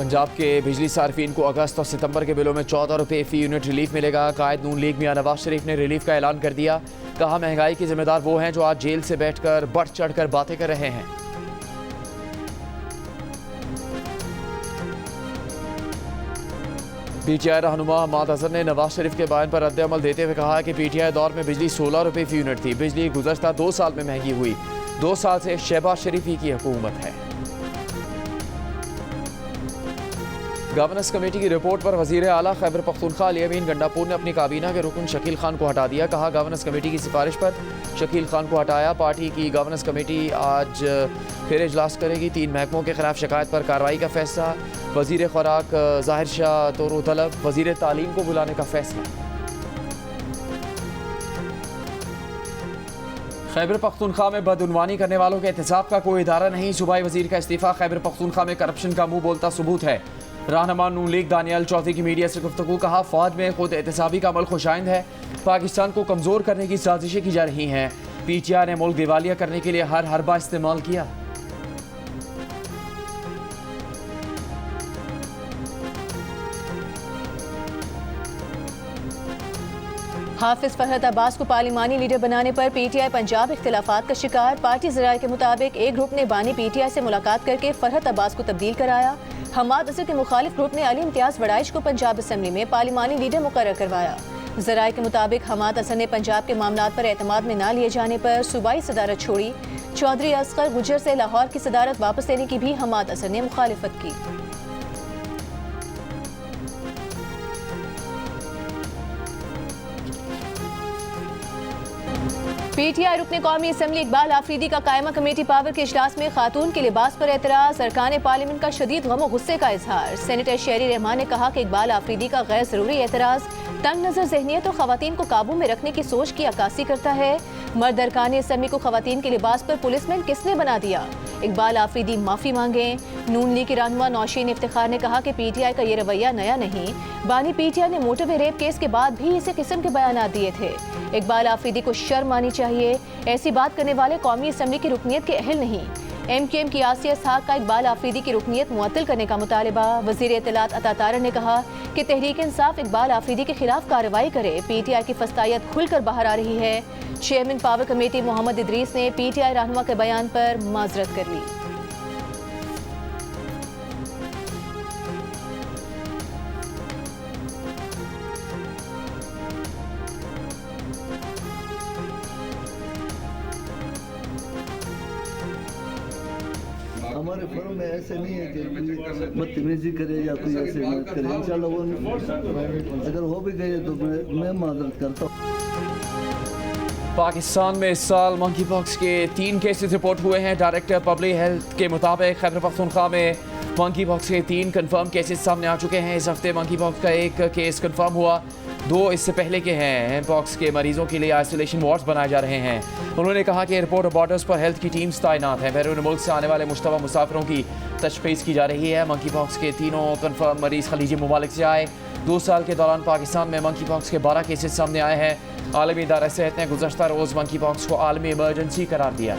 पंजाब के बिजली सार्फिन को अगस्त और सितंबर के बिलों में 14 रुपये फ़ी यूनिट रिलीफ मिलेगा। कायद नून लीग मियां नवाज शरीफ ने रिलीफ का ऐलान कर दिया। कहा महंगाई के जिम्मेदार वो हैं जो आज जेल से बैठकर बढ़ चढ़कर बातें कर रहे हैं। पीटीआई रहनुमा हम्माद अजहर ने नवाज शरीफ के बयान पर रद्द-ए-अमल देते हुए कहा कि पीटीआई दौर में बिजली 16 रुपये फ़ी यूनिट थी। बिजली गुज़श्ता 2 साल में महंगी हुई। 2 साल से शहबाज शरीफ की हुकूमत है। गवर्नेंस कमेटी की रिपोर्ट पर वज़ीर आला खैबर पख्तूनख्वा अली अमीन गंडापुर ने अपनी काबीना के रुकन शकील खान को हटा दिया। कहा गवर्नेंस कमेटी की सिफारिश पर शकील खान को हटाया। पार्टी की गवर्नेंस कमेटी आज फिर इजलास करेगी। 3 महकमों के खिलाफ शिकायत पर कार्रवाई का फैसला। वज़ीर खुराक ज़ाहिर शाह तोरो तलब, वज़ीर तालीम को बुलाने का फैसला। खैबर पख्तूनख्वा में बदउनवानी करने वालों के एहतसाब का कोई इदारा नहीं। सूबाई वज़ीर का इस्तीफ़ा खैबर पख्तूनख्वा में करप्शन का मुँह बोलता सबूत है। रहनुमा नून लीग दानियाल चौधरी की मीडिया से गुफ्तगू। कहा फौज में खुद एहतसाबी का अमल खुशाइंद है। पाकिस्तान को कमज़ोर करने की साजिशें की जा रही हैं। पीटीआई ने मुल्क दिवालिया करने के लिए हर हरबा इस्तेमाल किया। हाफिज फरहत अब्बास को पार्लिमानी लीडर बनाने पर पीटीआई पंजाब इख्तिलाफात का शिकार। पार्टी ज़राए के मुताबिक एक ग्रुप ने बानी पीटीआई से मुलाकात करके फरहत अब्बास को तब्दील कराया। हम्माद अजहर के मुखालिफ ग्रुप ने अली इम्तियाज वड़ाइच को पंजाब असम्बली में पार्लिमानी लीडर मुकर्रर करवाया। ज़राए के मुताबिक हम्माद अजहर ने पंजाब के मामलात पर एतमाद में न लिए जाने पर सूबाई सदारत छोड़ी। चौधरी असगर गुजर से लाहौर की सदारत वापस लेने की भी हम्माद अजहर ने मुखालिफत की। पीटीआई रुकने कौमी असम्बली इकबाल आफरीदी का कायमा कमेटी पावर के इजलास में खातून के लिबास पर एतराज़। अरकान पार्लियामेंट का शदीद गम और गुस्से का इजहार। सेनेटर शेरी रहमान ने कहा कि इकबाल आफरीदी का गैर ज़रूरी एतराज़ तंग नज़र ज़हनियत और ख़वातीन को काबू में रखने की सोच की अक्कासी करता है। मर्द अरकान असम्बली को ख़वातीन के लिबास पर पुलिसमैन किसने बना दिया? इकबाल आफरीदी माफ़ी मांगे। नून लीग की रहनुमा नौशीन इफ्तिखार ने कहा कि पीटीआई का ये रवैया नया नहीं। बानी पीटीआई ने मोटरवे रेप केस के बाद भी इसी किस्म के बयान दिए थे। इकबाल आफरीदी को शर्म आनी चाहिए। ऐसी बात करने वाले कौमी असम्बली की रुकनीत के अहल नहीं। MKM की आसिया इसहाक का इकबाल आफरीदी की रुकनीत मुअत्तल करने का मुतालबा। वज़ीर इत्तलात अता तारर ने कहा कि तहरीक इंसाफ इकबाल आफरीदी के खिलाफ कार्रवाई करे। पीटीआई की फस्तायत खुलकर बाहर आ रही है। Chairman power committee Mohammad Idris ने पीटीआई रहनुमा के बयान पर माजरत कर ली। हमारे फर्म में ऐसे नहीं है कि कोई बदतमीजी करे या कोई ऐसे मत करे। इंशाल्लाह वो अगर हो भी गए तो मैं माजरत करता हूँ। पाकिस्तान में इस साल मंकी पॉक्स के 3 केसेस रिपोर्ट हुए हैं। डायरेक्टर पब्लिक हेल्थ के मुताबिक खैबर पख्तूनख्वा में मंकी पॉक्स के 3 कंफर्म केसेस सामने आ चुके हैं। इस हफ्ते मंकी पॉक्स का 1 केस कंफर्म हुआ, 2 इससे पहले के हैं। पॉक्स के मरीजों के लिए आइसोलेशन वार्ड्स बनाए जा रहे हैं। उन्होंने कहा कि एयरपोर्ट और बॉर्डर्स पर हेल्थ की टीम्स तैनात हैं। बैरून मुल्क से आने वाले मुश्तबा मुसाफिरों की तशखीस की जा रही है। मंकी पॉक्स के 3 कंफर्म मरीज खलीजी ममालिक से आए। 2 साल के दौरान पाकिस्तान में मंकी पॉक्स के 12 केसेस सामने आए हैं। आलमी इदारा सेहत ने गुज़श्ता रोज़ मंकी पॉक्स को आलमी इमरजेंसी करार दिया।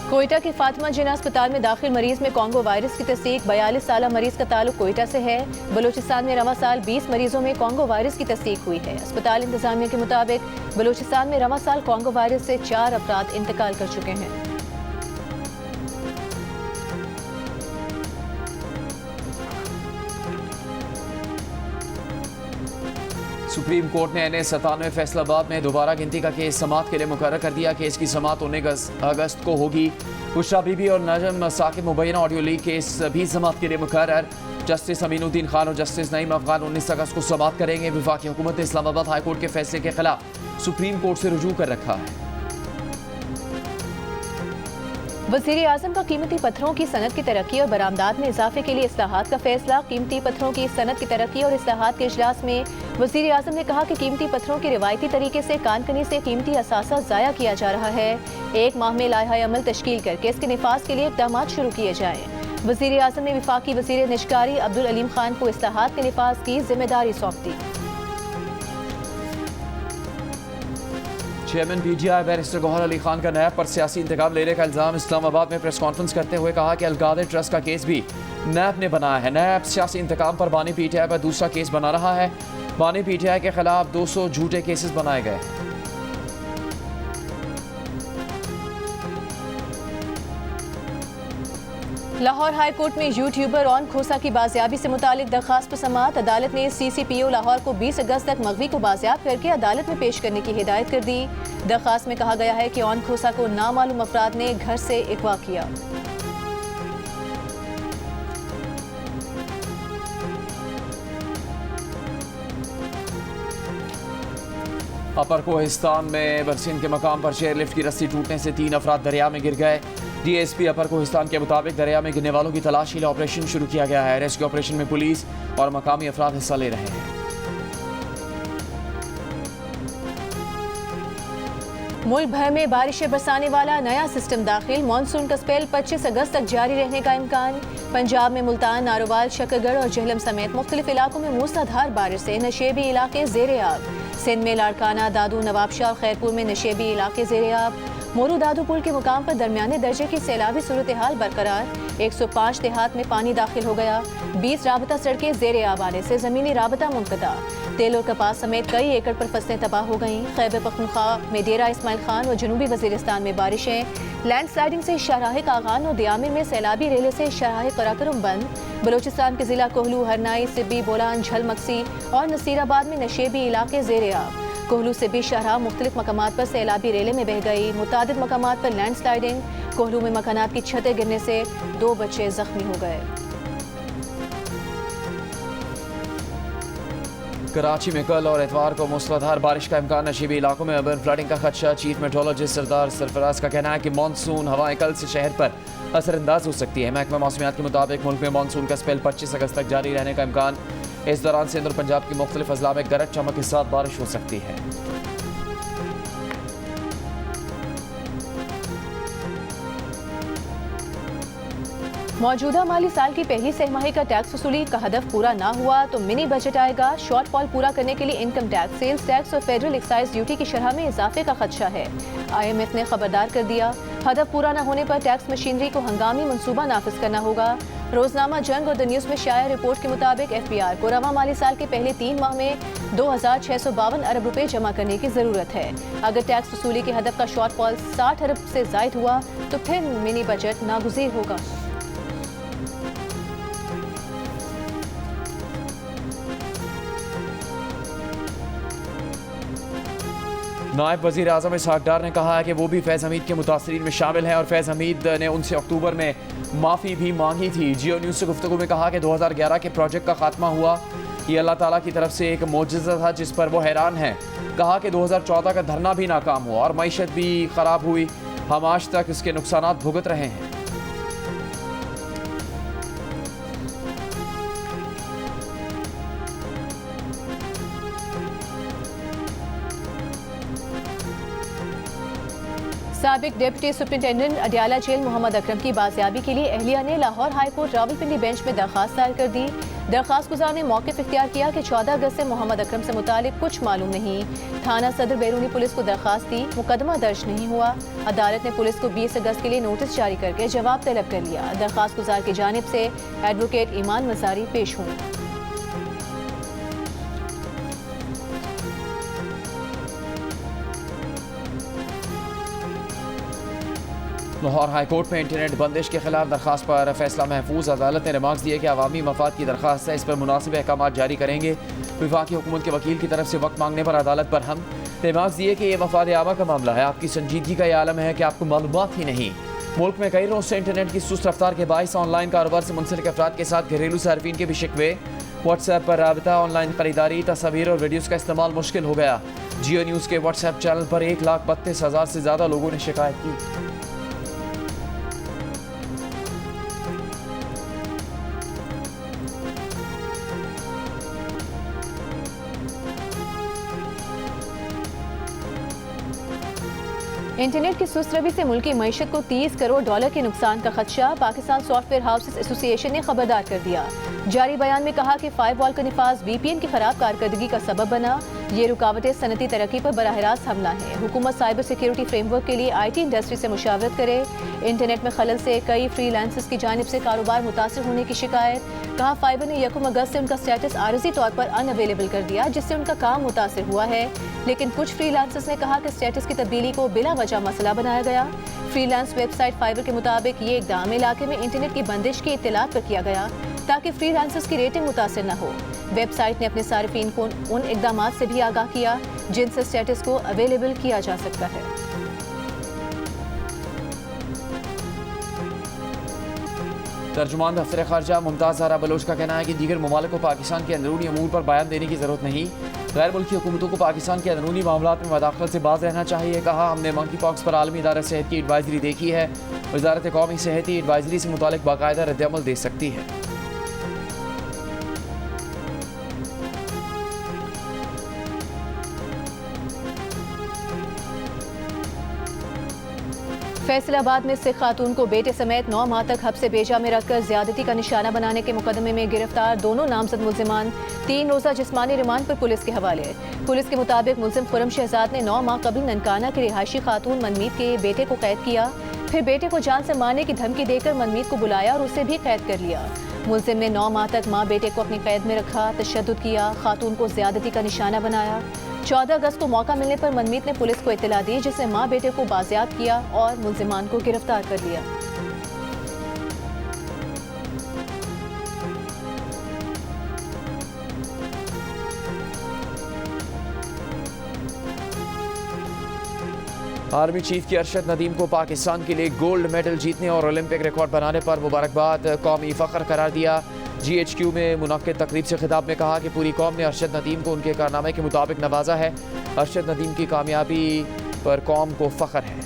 कोयटा के फातिमा जिन्ना अस्पताल में दाखिल मरीज में कॉन्गो वायरस की तस्दीक। 42 साल मरीज का ताल्लुक कोयटा से है। बलूचिस्तान में रवा साल 20 मरीजों में कॉन्गो वायरस की तस्दीक हुई है। अस्पताल इंतजामिया के मुताबिक बलूचिस्तान में रवा साल कॉन्गो वायरस से 4 अफराद इंतकाल कर चुके हैं। सुप्रीम कोर्ट ने NA97 फैसलाबाद में दोबारा गिनती का केस समाअत के लिए मुकर्रर कर दिया। केस की समाअत 19 अगस्त को होगी। बुशरा बीबी और नजम साकिब मुबैना ऑडियो लीक केस भी समाअत के लिए मुकर्रर। जस्टिस अमीनुद्दीन खान और जस्टिस नईम अफगान 19 अगस्त को समाअत करेंगे। वफाकी हुकूमत ने इस्लामाबाद हाई कोर्ट के फैसले के खिलाफ सुप्रीम कोर्ट से रुजू कर रखा है। वज़ीर आज़म का कीमती पत्थरों की सनत की तरक्की और बरामदात में इजाफे के लिए इस्लाहात का फैसला। कीमती पत्थरों की सनत की तरक्की और इस्लाहात के इजलास में वज़ीर आज़म ने कहा कि कीमती पत्थरों की रिवायती तरीके से कानकनी से कीमती असासा ज़ाया किया जा रहा है। 1 माह में लाइहा अमल तश्कील करके इसके निफाज के लिए इक़दाम शुरू किए जाएँ। वज़ीर आज़म ने वफाकी वज़ीर निजकारी अब्दुल अलीम खान को इस्लाहात के निफाज की जिम्मेदारी सौंप दी। Chairman PGI barrister Gohar Ali Khan का नैब पर सियासी इंतकाम लेने का इल्ज़ाम। इस्लामाबाद में प्रेस कॉन्फ्रेंस करते हुए कहा कि अलकादर ट्रस्ट का केस भी नैब ने बनाया है। नैब सियासी इंतकाम पर बानी PTI पर दूसरा केस बना रहा है। बानी PTI के खिलाफ 200 झूठे केसेस बनाए गए हैं। लाहौर हाई कोर्ट में यूट्यूबर ऑन खोसा की बाजियाबी से मुतालिक दरखास्त पर समाअत। अदालत ने CCPO लाहौर को 20 अगस्त तक मगवी को बाजियाब करके अदालत में पेश करने की हिदायत कर दी। दरखास्त में कहा गया है कि ऑन खोसा को नामालूम अफराद ने घर से अगवा किया। अपर कोहिस्तान में बरसीन के मकाम पर चेयरलिफ्ट की रस्सी टूटने से 3 अफराद दरिया में गिर गए। DSP अपर कोहिस्तान के मुताबिक दरिया में गिरने वालों की तलाश के लिए ऑपरेशन शुरू किया गया है। रेस्क्यू ऑपरेशन में पुलिस और मकामी अफराद हिस्सा ले रहे हैं। मुल्क भर में बारिशें बरसाने वाला नया सिस्टम दाखिल। मानसून का स्पेल 25 अगस्त तक जारी रहने का इम्कान। पंजाब में मुल्तान, नारोवाल, शकरगढ़ और झेलम समेत मुख्तलिफ इलाकों में मूसलाधार बारिश से नशेबी इलाके जेर आब। सिंध में लाड़काना, दादू, नवाबशाह और खैरपुर में नशेबी इलाके जेर आब। मोरू दादू पुल के मुकाम पर दरमियाने दर्जे की सैलाबी सूरत हाल बरकरार। 105 देहात में पानी दाखिल हो गया। 20 राबता सड़कें जेर आब आने से जमीनी राबता मुनक़ता। तेल और कपास समेत कई एकड़ पर फसलें तबाह हो गईं। खैबर पख्तूनख्वा में डेरा इस्माइल खान और जनूबी वजीरिस्तान में बारिशें। लैंड स्लाइडिंग से शराह कागान और दियामिन में सैलाबी रेले से शराह कराकरम बंद। बलोचिस्तान के जिला कोहलू, हरनाई, सिब्बी, बोलान, झलमक्सी और नसीराबाद में नशेबी इलाके जेर आब। कोहलू से भी शहरा मुख्तलिफ मकामात पर सैलाबी रेले में बह गई। मुतादिद मकामात पर लैंड स्लाइडिंग। कोहलू में मकानात की छतें गिरने से 2 बच्चे जख्मी हो गए। कराची में कल और एतवार को मूसलाधार बारिश का इम्कान। नशीबी इलाकों में अर्बन फ्लडिंग का खदशा। चीफ मेट्रोलॉजिस्ट सरदार सरफराज का कहना है कि मानसून हवाएं कल से शहर पर असरअंदाज हो सकती है। महकमा मौसमियात के मुताबिक मुल्क में मानसून का स्पेल 25 अगस्त तक जारी रहने का इम्कान। इस दौरान सिंध और पंजाब की मुख्तलिफ अजला में गरज चमक के साथ बारिश हो सकती है। मौजूदा माली साल की पहली सहमाही का टैक्स वसूली का हदफ पूरा ना हुआ तो मिनी बजट आएगा। शॉर्टफॉल पूरा करने के लिए इनकम टैक्स, सेल्स टैक्स और फेडरल एक्साइज ड्यूटी की शरह में इजाफे का खदशा है। IMF ने खबरदार कर दिया, हदफ पूरा न होने पर टैक्स मशीनरी को हंगामी मनसूबा नाफिज करना होगा। रोजनामा जंग और द न्यूज़ में शाया रिपोर्ट के मुताबिक FBR को रवा माली साल के पहले 3 माह में 2652 अरब रुपए जमा करने की जरूरत है। अगर टैक्स वसूली के हदफ का शॉर्टफॉल 60 अरब से जायद हुआ तो फिर मिनी बजट नागुज़ीर होगा। नायब वज़ीर आज़म इसहाक़ डार ने कहा है कि वो भी फैज़ हमीद के मुतासरीन में शामिल हैं और फैज़ हमीद ने उनसे अक्टूबर में माफ़ी भी मांगी थी। जियो न्यूज़ से गुफ्तगू में कहा कि 2011 के प्रोजेक्ट का खात्मा हुआ, ये अल्लाह ताला की तरफ से एक मोजज़ा था जिस पर वो हैरान हैं। कहा कि 2014 का धरना भी नाकाम हुआ और मईशत भी ख़राब हुई। हम आज तक इसके नुकसानात भुगत रहे हैं। साबिक deputy superintendent Adiala jail Mohammad Akram की बाजियाबी के लिए अहलिया ने Lahore high court Rawalpindi bench में दरखास्त दायर कर दी। दरखास्त गुजार ने मौक़िफ़ इख्तियार किया कि 14 अगस्त से मोहम्मद अकरम से मुतालिक कुछ मालूम नहीं। थाना सदर बैरूनी पुलिस को दरखास्त दी, मुकदमा दर्ज नहीं हुआ। अदालत ने पुलिस को 20 अगस्त के लिए नोटिस जारी करके जवाब तलब कर लिया। दरखास्त गुजार की जानिब से एडवोकेट ईमान मज़ारी पेश हुई। लाहौर हाई कोर्ट में इंटरनेट बंदिश के खिलाफ दरखास्त पर फैसला महफूज। अदालत ने रिमार्क्स दिए कि अवामी मफाद की दरखास्त है, इस पर मुनासिब अहकाम जारी करेंगे। विफाकी हुकूमत के वकील की तरफ से वक्त मांगने पर अदालत पर हम रिमार्क्स दिए कि यह मफाद आमा का मामला है। आपकी संजीदगी का यह आलम है कि आपको मालूमात ही नहीं। मुल्क में कई रोज से इंटरनेट की सुस्त रफ्तार के बायस ऑनलाइन कारोबार से मुंसलिक अफराद के साथ घरेलू सार्फिन के भी शिकवे। व्हाट्सएप पर राबता, ऑनलाइन खरीदारी, तस्वीर और वीडियोज़ का इस्तेमाल मुश्किल हो गया। जियो न्यूज़ के व्हाट्सएप चैनल पर 1,32,000 से ज़्यादा लोगों ने शिकायत की। इंटरनेट की सुस्त रवि से मुल्की मईशत को $30 करोड़ के नुकसान का खदशा। पाकिस्तान सॉफ्टवेयर हाउसेस एसोसिएशन ने खबरदार कर दिया। जारी बयान में कहा कि फायरवॉल का निफाज VPN की खराब कारकर्दगी का सबब बना। ये रुकावटें सनती तरक्की पर बराह रास्त हमला है। हुकूमत साइबर सिक्योरिटी फ्रेमवर्क के लिए IT इंडस्ट्री से मुशावरत करे। इंटरनेट में खलल से कई फ्रीलांसर्स की जानिब से कारोबार मुतासर होने की शिकायत। कहा फाइबर ने 1 अगस्त से उनका स्टेटस आरजी तौर पर अनअवेलेबल कर दिया, जिससे उनका काम मुतासर हुआ है। लेकिन कुछ फ्रीलांसर्स ने कहा कि स्टेटस की तब्दीली को बिला वजह मसला बनाया गया। फ्रीलांस वेबसाइट फाइबर के मुताबिक ये इकदाम इलाके में इंटरनेट की बंदिश की इत्तलात पर किया गया ताकि फ्रीलांसर्स की रेटिंग मुतासर न हो। वेबसाइट ने अपने सारिफीन को उन इकदामात से भी आगाह किया जिनसे स्टेटस को अवेलेबल किया जा सकता है। तर्जुमान दफ्तर खारजा मुमताज़ ज़हरा बलोच का कहना है कि दीगर ममालिक को पाकिस्तान के अंदरूनी अमूर पर बयान देने की ज़रूरत नहीं। गैर मुल्की हुकूमतों को पाकिस्तान के अंदरूनी मामलात में मदाखलत से बाज रहना चाहिए। कहा हमने मंकी पॉक्स पर आलमी इदारा सेहत की एडवाइजरी देखी है। वजारत कौमी सेहती एडवाइजरी से मुतालिक बाकायदा रद्दअमल दे सकती है। फैसलाबाद में सिख खातून को बेटे समेत 9 माह तक हब्से बेजा में रखकर ज्यादती का निशाना बनाने के मुकदमे में गिरफ्तार दोनों नामजद मुल्जिमान 3 रोज़ा जिस्मानी रिमांड पर पुलिस के हवाले। पुलिस के मुताबिक मुल्जिम खुरम शहजाद ने 9 माह कबल ननकाना की रिहायशी खातून मनमीत के बेटे को कैद किया। फिर बेटे को जान से मारने की धमकी देकर मनमीत को बुलाया और उसे भी कैद कर लिया। मुल्जिम ने 9 माह तक माँ बेटे को अपनी कैद में रखा, तशद्दुद किया, खातून को ज्यादती का निशाना बनाया। 14 अगस्त को मौका मिलने पर मनमीत ने पुलिस को इत्तला दी, जिसने माँ बेटे को बाजियाब किया और मुल्जिमान को गिरफ्तार कर लिया। आर्मी चीफ की अरशद नदीम को पाकिस्तान के लिए गोल्ड मेडल जीतने और ओलंपिक रिकॉर्ड बनाने पर मुबारकबाद, कौमी फ़ख्र करार दिया। GHQ में मुनक्किद तकरीब से खिताब में कहा कि पूरी कौम ने अरशद नदीम को उनके कारनामे के मुताबिक नवाजा है। अरशद नदीम की कामयाबी पर कौम को फ़ख्र है।